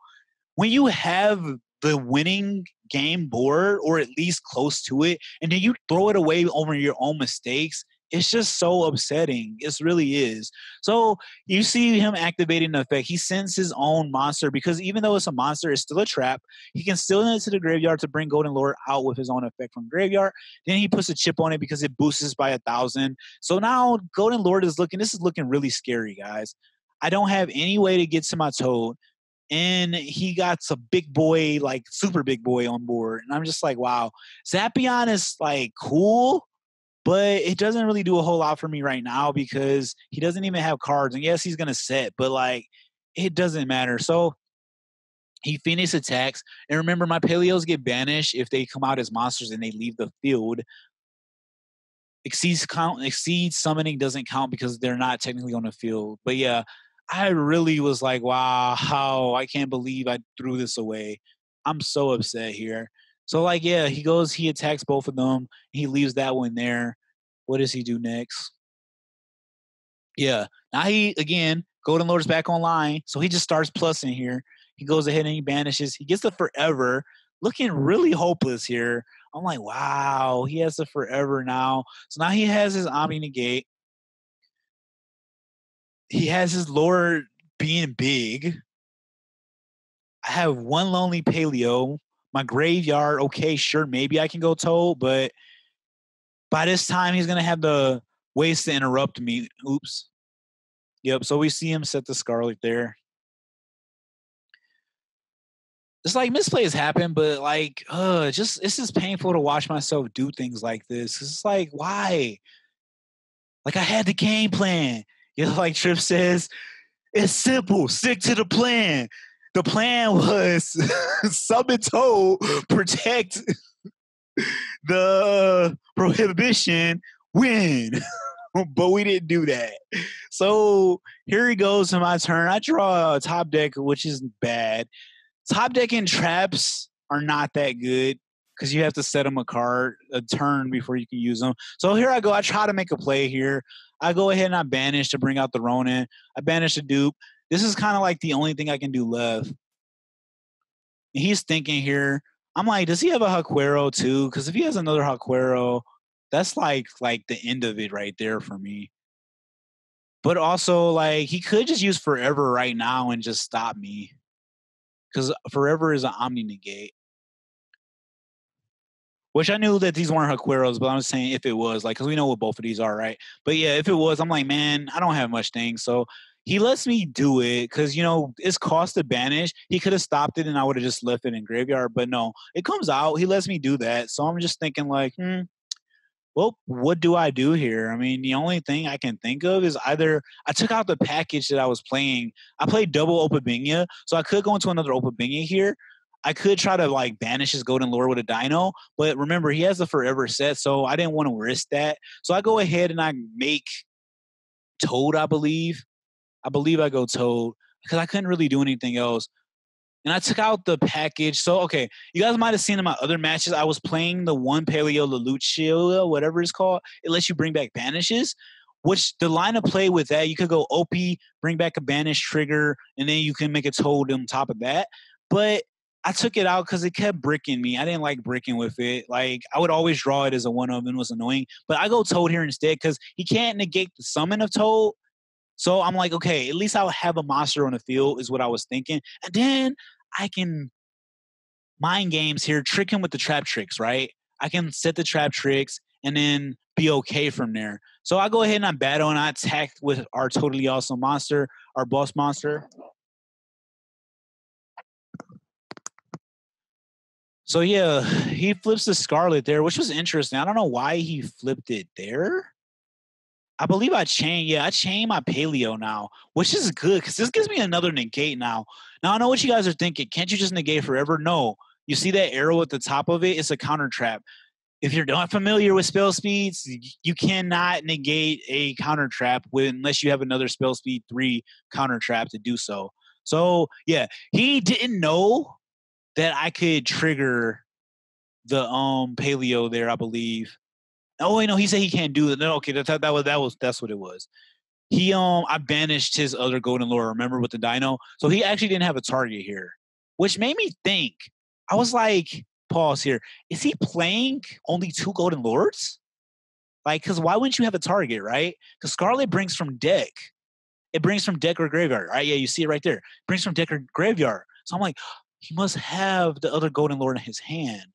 when you have the winning game board, or at least close to it, and then you throw it away over your own mistakes, it's just so upsetting. It really is. So you see him activating the effect. He sends his own monster because even though it's a monster, it's still a trap. He can still send it to the graveyard to bring Golden Lord out with his own effect from graveyard. Then he puts a chip on it because it boosts by 1,000. So now Golden Lord is looking really scary, guys. I don't have any way to get to my Toad. And he got a big boy, like super big boy on board. And I'm just like, wow. Zappion is like cool, but it doesn't really do a whole lot for me right now because he doesn't even have cards. And yes, he's going to set, but like it doesn't matter. So he Phoenix attacks. And remember, my Paleos get banished if they come out as monsters and they leave the field. Exceeds summoning doesn't count because they're not technically on the field. But yeah, I really was like, wow, I can't believe I threw this away. I'm so upset here. So like, yeah, he attacks both of them. He leaves that one there. What does he do next? Yeah, now again, Golden Lord's back online. So he just starts plussing here. He goes ahead and he banishes. He gets the forever, looking really hopeless here. I'm like, wow, he has the forever now. So now he has his Omni Negate. He has his Lord being big. I have one lonely Paleo. My graveyard, okay, sure, maybe I can go Toad, but by this time he's gonna have the ways to interrupt me. Oops. Yep. So we see him set the Scarlet there. It's like misplays happen, but like, just it's just painful to watch myself do things like this. It's like, why? Like, I had the game plan. You know, like Trip says, it's simple. Stick to the plan. The plan was summon Toad, protect the Prohibition, win. But we didn't do that. So here he goes to my turn. I draw a top deck, which is bad. Top deck and traps are not that good because you have to set them a turn before you can use them. So here I go. I try to make a play here. I go ahead and I banish to bring out the Ronin. I banish the dupe. This is kind of like the only thing I can do left. And he's thinking here. I'm like, does he have a Hakuero too? Because if he has another Hakuero, that's like the end of it right there for me. But also, like, he could just use Forever right now and just stop me. Because Forever is an Omni Negate. Which I knew that these weren't Hakueros, but I'm just saying if it was, like, because we know what both of these are, right? But yeah, if it was, I'm like, man, I don't have much things. So he lets me do it because, you know, it's cost to banish. He could have stopped it and I would have just left it in graveyard. But no, it comes out. He lets me do that. So I'm just thinking, like, well, what do I do here? I mean, the only thing I can think of is either I took out the package that I was playing. I played double Opabinya, so I could go into another Opabinya here. I could try to, like, banish his Golden Lure with a Dino, but remember, he has the Forever set, so I didn't want to risk that. So I go ahead and I make Toad, I believe. I believe I go Toad because I couldn't really do anything else. And I took out the package. So, okay, you guys might have seen in my other matches, I was playing the one Paleo Lelouchio, whatever it's called. It lets you bring back banishes, which the line of play with that, you could go OP, bring back a banish trigger, and then you can make a Toad on top of that. But I took it out because it kept bricking me. I didn't like bricking with it. Like, I would always draw it as a one-of, and it was annoying. But I go Toad here instead because he can't negate the summon of Toad. So I'm like, okay, at least I'll have a monster on the field is what I was thinking. And then I can mind games here, trick him with the trap tricks, right? I can set the trap tricks and then be okay from there. So I go ahead and I battle and I attack with our Toadally Awesome monster, our boss monster. So yeah, he flips the Scarlet there, which was interesting. I don't know why he flipped it there. I believe I chained my Paleo now, which is good because this gives me another negate now. Now I know what you guys are thinking. Can't you just negate forever? No. You see that arrow at the top of it? It's a counter trap. If you're not familiar with spell speeds, you cannot negate a counter trap unless you have another spell speed 3 counter trap to do so. So yeah, he didn't know that I could trigger the Paleo there, I believe. Oh wait, no, he said he can't do it. No, okay, that's what it was. He I banished his other Golden Lure, remember, with the Dino. So he actually didn't have a target here, which made me think. I was like, pause here. Is he playing only 2 Golden Lures? Like, because why wouldn't you have a target, right? Because Scarlet brings from deck. It brings from deck or graveyard, right? Yeah, you see it right there. It brings from deck or graveyard. So I'm like, he must have the other Golden Lure in his hand.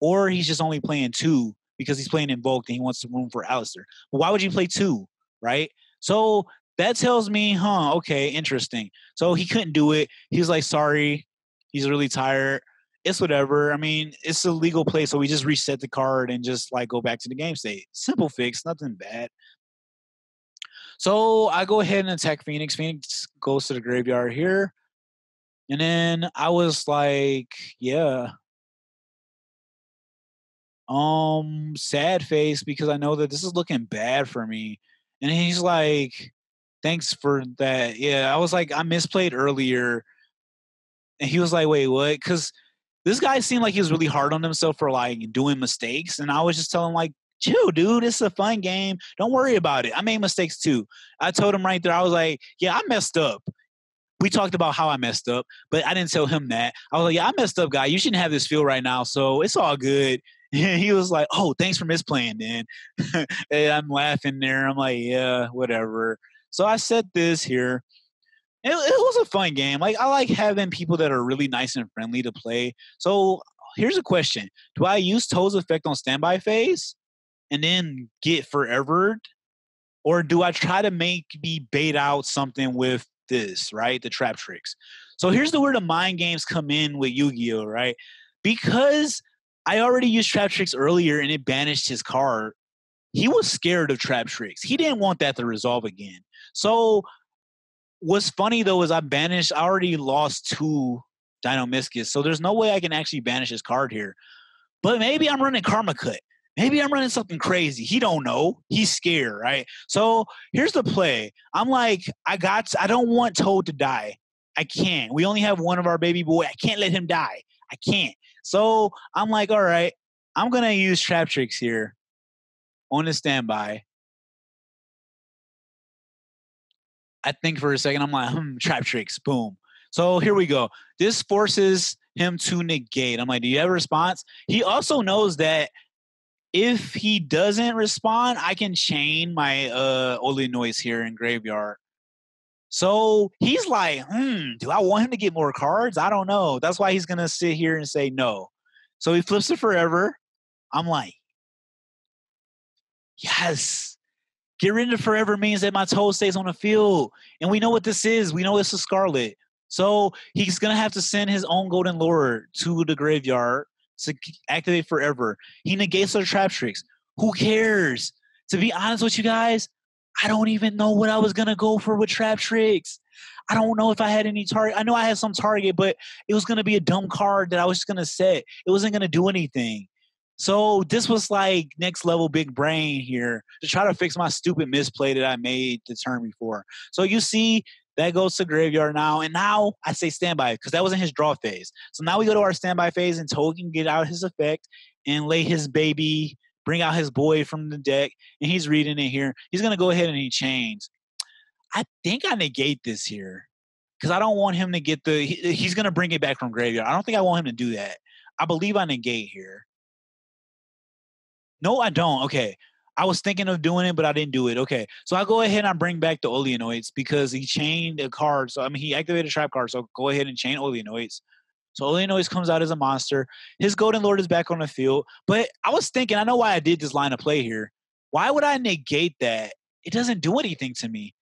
Or he's just only playing 2 because he's playing Invoked and he wants some room for Alistair. But why would you play 2, right? So that tells me, okay, interesting. So he couldn't do it. He was like, sorry, he's really tired. It's whatever. I mean, it's a legal play, so we just reset the card and just, like, go back to the game state. Simple fix, nothing bad. So I go ahead and attack Phoenix. Phoenix goes to the graveyard here. And then I was like, yeah. Sad face because I know that this is looking bad for me. And he's like, thanks for that. Yeah, I was like, I misplayed earlier. And he was like, wait, what? Because this guy seemed like he was really hard on himself for, like, doing mistakes. And I was just telling him, like, chill, dude. It's a fun game. Don't worry about it. I made mistakes too. I told him right there, I was like, yeah, I messed up. We talked about how I messed up, but I didn't tell him that. I was like, yeah, I messed up, guy. You shouldn't have this feel right now. So it's all good. And he was like, oh, thanks for misplaying then. And I'm laughing there. I'm like, yeah, whatever. So I said this here. It was a fun game. Like, I like having people that are really nice and friendly to play. So here's a question. Do I use Toad's effect on standby phase and then get forevered? Or do I try to make me bait out something with this, right? The trap tricks. So here's where the mind games come in with Yu-Gi-Oh, right? Because I already used trap tricks earlier and it banished his card. He was scared of trap tricks. He didn't want that to resolve again. So what's funny though is I already lost 2 Dino Miscus. So there's no way I can actually banish his card here. But maybe I'm running Karma Cut. Maybe I'm running something crazy. He don't know. He's scared, right? So here's the play. I'm like, I don't want Toad to die. I can't. We only have one of our baby boy. I can't let him die. I can't. So I'm like, all right, I'm going to use trap tricks here on the standby. I think for a second, I'm like, trap tricks, boom. So here we go. This forces him to negate. I'm like, do you have a response? He also knows that if he doesn't respond, I can chain my Oli Noise here in graveyard. So he's like, do I want him to get more cards? I don't know. That's why he's gonna sit here and say no. So he flips it forever. I'm like, yes. Get rid of forever means that my Toad stays on the field. And we know what this is. We know it's a Scarlet. So he's going to have to send his own Golden Lure to the graveyard to activate forever. He negates their trap tricks. Who cares? To be honest with you guys, I don't even know what I was going to go for with trap tricks. I don't know if I had any target. I know I had some target, but it was going to be a dumb card that I was just going to set. It wasn't going to do anything. So this was like next level big brain here to try to fix my stupid misplay that I made the turn before. So you see that goes to graveyard now. And now I say standby because that wasn't his draw phase. So now we go to our standby phase and Toad can get out his effect and lay his baby, bring out his boy from the deck. And he's reading it here. He's going to go ahead and he chains. I think I negate this here because I don't want him to get he's going to bring it back from graveyard. I don't think I want him to do that. I believe I negate here. No, I don't. Okay. I was thinking of doing it, but I didn't do it. Okay. So I go ahead and I bring back the Oleanoids because he chained a card. So, I mean, he activated a trap card. So go ahead and chain Oleanoids. So Oleanoids comes out as a monster. His Golden Lord is back on the field. But I was thinking, I know why I did this line of play here. Why would I negate that? It doesn't do anything to me.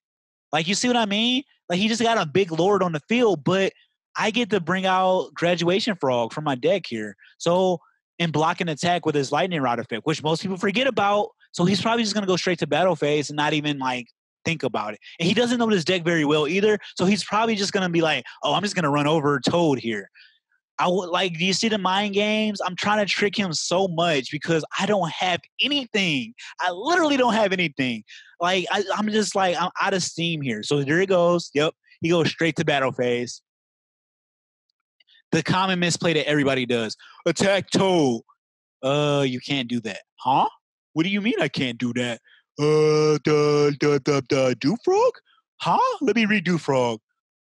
Like, you see what I mean? Like, he just got a big Lord on the field, but I get to bring out Graduation Frog from my deck here. So, and block an attack with his lightning rod effect, which most people forget about. So he's probably just going to go straight to battle phase and not even like think about it. And he doesn't know this deck very well either. So he's probably just going to be like, oh, I'm just going to run over Toad here. I would like, do you see the mind games? I'm trying to trick him so much because I don't have anything. I literally don't have anything. Like, I'm just like, I'm out of steam here. So there he goes. Yep. He goes straight to battle phase. The common misplay that everybody does. Attack Toad. You can't do that. Huh? What do you mean I can't do that? Do frog? Huh? Let me redo frog.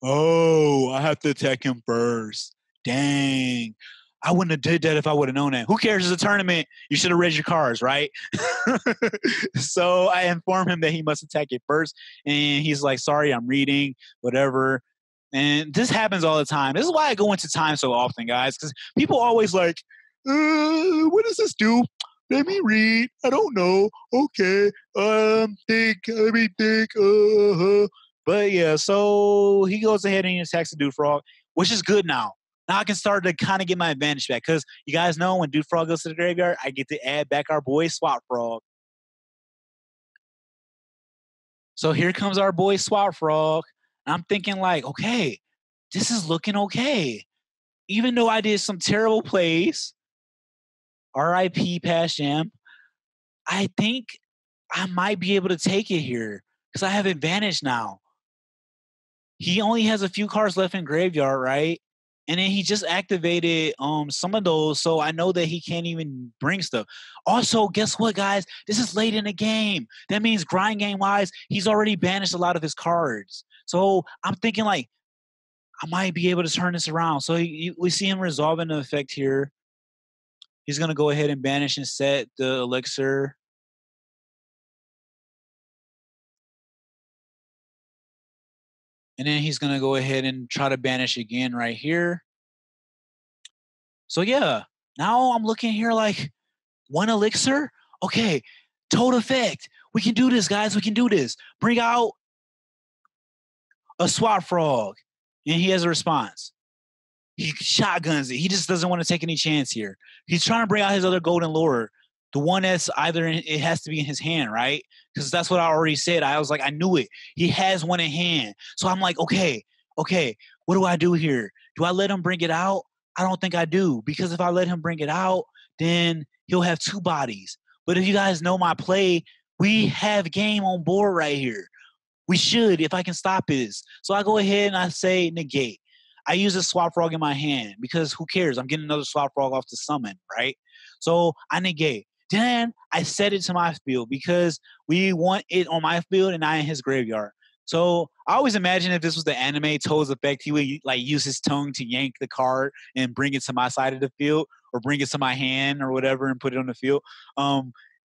Oh, I have to attack him first. Dang. I wouldn't have did that if I would have known that. Who cares? It's a tournament. You should have read your cards, right? So I inform him that he must attack it first. And he's like, sorry, I'm reading, whatever. And this happens all the time. This is why I go into time so often, guys, because people always like, what does this do? Let me read. I don't know. Okay. Let me think. But yeah, so he goes ahead and he attacks the Dude Frog, which is good now. Now I can start to kind of get my advantage back because you guys know when Dude Frog goes to the graveyard, I get to add back our boy Swap Frog. So here comes our boy Swap Frog. I'm thinking like, okay, this is looking okay. Even though I did some terrible plays, RIP past Jam, I think I might be able to take it here because I have advantage now. He only has a few cards left in graveyard, right? And then he just activated some of those, so I know that he can't even bring stuff. Also, guess what, guys? This is late in the game. That means grind game-wise, he's already banished a lot of his cards. So I'm thinking, like, I might be able to turn this around. So we see him resolving the effect here. He's going to go ahead and banish and set the elixir. And then he's going to go ahead and try to banish again right here. So yeah, now I'm looking here like 1 elixir. Okay, Toad effect. We can do this, guys. We can do this. Bring out a Swap Frog. And he has a response. He shotguns it. He just doesn't want to take any chance here. He's trying to bring out his other Golden Lure. The one that's either it has to be in his hand, right? Because that's what I already said. I was like, I knew it. He has one in hand. So I'm like, okay, what do I do here? Do I let him bring it out? I don't think I do. Because if I let him bring it out, then he'll have 2 bodies. But if you guys know my play, we have game on board right here. We should, if I can stop this. So I go ahead and I say negate. I use a Swap Frog in my hand because who cares? I'm getting another Swap Frog off the summon, right? So I negate. Then I set it to my field because we want it on my field and not in his graveyard. So I always imagine if this was the anime Toad's effect, he would like use his tongue to yank the card and bring it to my side of the field. or bring it to my hand or whatever and put it on the field.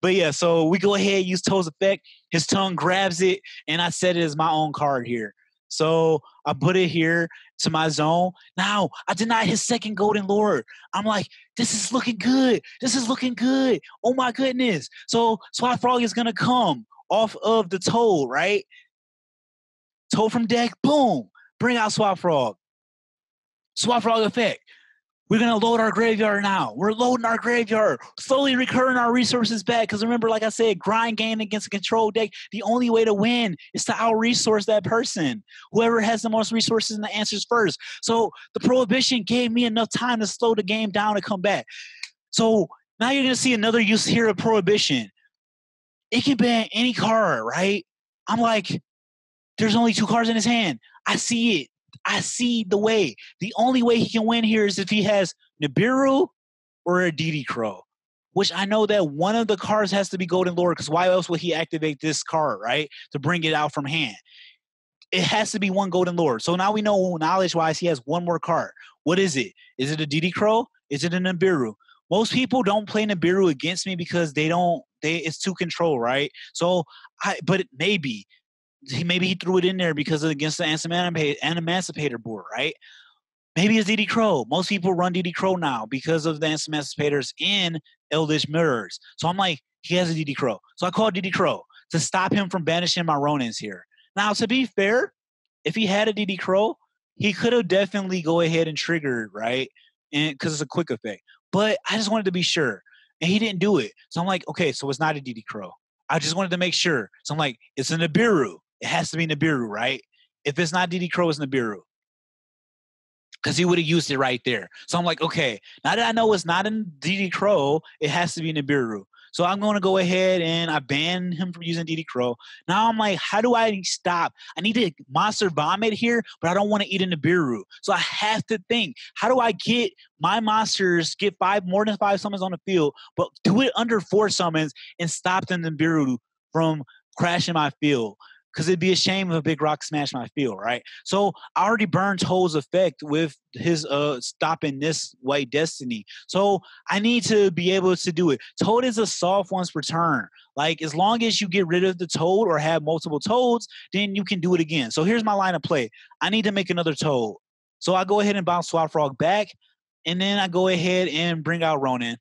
But yeah, so we go ahead, use Toad's effect. His tongue grabs it, and I set it as my own card here. So I put it here to my zone. Now, I denied his second Golden Lord. I'm like, this is looking good. This is looking good. Oh, my goodness. So Swap Frog is going to come off of the Toad, right? Toad from deck, boom. Bring out Swap Frog. Swap Frog effect. We're going to load our graveyard now. We're loading our graveyard, slowly recurring our resources back. Because remember, like I said, grind game against a control deck, the only way to win is to out-resource that person. Whoever has the most resources and the answers first. So the Prohibition gave me enough time to slow the game down and come back. So now you're going to see another use here of Prohibition. It can ban any card, right? I'm like, there's only 2 cards in his hand. I see it. I see the way. The only way he can win here is if he has Nibiru or a DD Crow, which I know that one of the cards has to be Golden Lord, because why else would he activate this card, right? To bring it out from hand. It has to be one Golden Lord. So now we know knowledge-wise he has one more card. What is it? Is it a DD Crow? Is it a Nibiru? Most people don't play Nibiru against me because it's too control, right? So, but maybe he threw it in there because against the Emancipator board, right? Maybe it's DD Crow. Most people run DD Crow now because of the Emancipators in Eldlich Mirrors. So I'm like, he has a DD Crow. So I called DD Crow to stop him from banishing my Ronins here. Now, to be fair, if he had a DD Crow, he could have definitely go ahead and triggered, right? And because it's a quick effect. But I just wanted to be sure. And he didn't do it. So I'm like, okay, so it's not a DD Crow. I just wanted to make sure. So I'm like, it's a Nibiru. It has to be Nibiru, right? If it's not DD Crow, it's Nibiru. Because he would have used it right there. So I'm like, okay, now that I know it's not in DD Crow, it has to be Nibiru. So I'm going to go ahead and I ban him from using DD Crow. Now I'm like, how do I stop? I need to monster vomit here, but I don't want to eat a Nibiru. So I have to think, how do I get my monsters, get more than 5 summons on the field, but do it under 4 summons and stop the Nibiru from crashing my field? Because it'd be a shame if a big rock smashed my field, right? So I already burned Toad's effect with his stopping this White Destiny. So I need to be able to do it. Toad is a soft once per turn. Like, as long as you get rid of the Toad or have multiple Toads, then you can do it again. So here's my line of play. I need to make another Toad. So I go ahead and bounce Swap Frog back, and then I go ahead and bring out Ronin.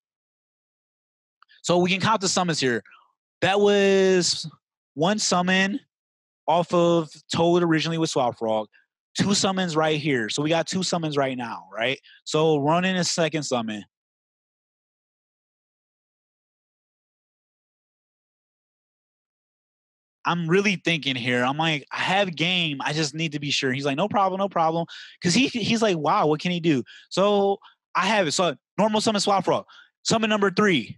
So we can count the summons here. That was 1 summon off of Toad originally with Swap Frog, 2 summons right here. So we got 2 summons right now, right? So running a second summon. I'm really thinking here. I'm like, I have game. I just need to be sure. He's like, no problem, no problem. Because he's like, wow, what can he do? So I have it. So normal summon Swap Frog. Summon number 3.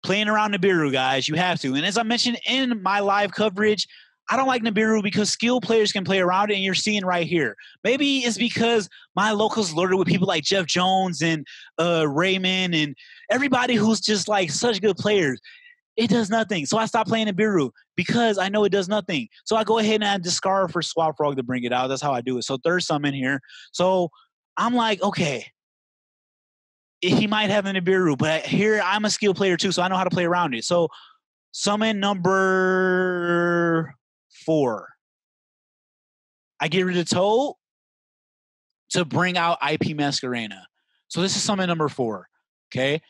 Playing around Nibiru, guys. You have to. And as I mentioned in my live coverage, I don't like Nibiru because skilled players can play around it, and you're seeing right here. Maybe it's because my locals loaded with people like Jeff Jones and Raymond and everybody who's just like such good players. It does nothing. So I stopped playing Nibiru because I know it does nothing. So I go ahead and I discard for Swap Frog to bring it out. That's how I do it. So 3rd summon here. So I'm like, okay, he might have a Nibiru, but here I'm a skilled player too, so I know how to play around it. So summon number 4. I get rid of Toad to bring out IP Masquerena. So this is summon number 4, okay?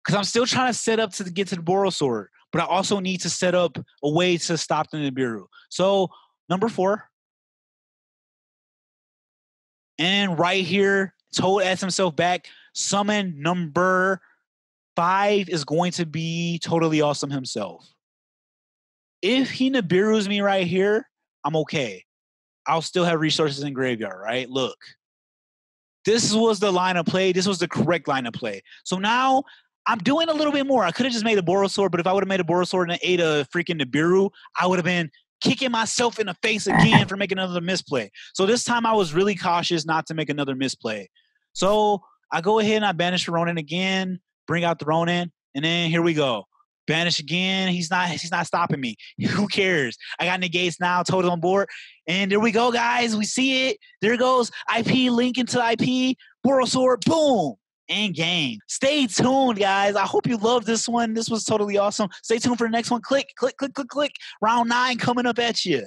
Because I'm still trying to set up to get to the Boros Sword, but I also need to set up a way to stop the Nibiru. So number 4. And right here, Toad adds himself back. Summon number 5 is going to be Toadally Awesome himself. If he Nibiru's me right here, I'm okay. I'll still have resources in graveyard, right? Look. This was the line of play. This was the correct line of play. So now I'm doing a little bit more. I could have just made a Boros Sword, but if I would have made a Boros Sword and ate a freaking Nibiru, I would have been kicking myself in the face again for making another misplay. So this time I was really cautious not to make another misplay. So I go ahead and I banish Ronin again, bring out the Ronin, and then here we go. Banish again. He's not stopping me. Who cares? I got negates now, Total on board. And there we go, guys. We see it. There goes IP, link into IP, Boros Sword, boom. in game. Stay tuned, guys. I hope you love this one. This was totally awesome. Stay tuned for the next one. Click, click, click, click, click. Round 9 coming up at you.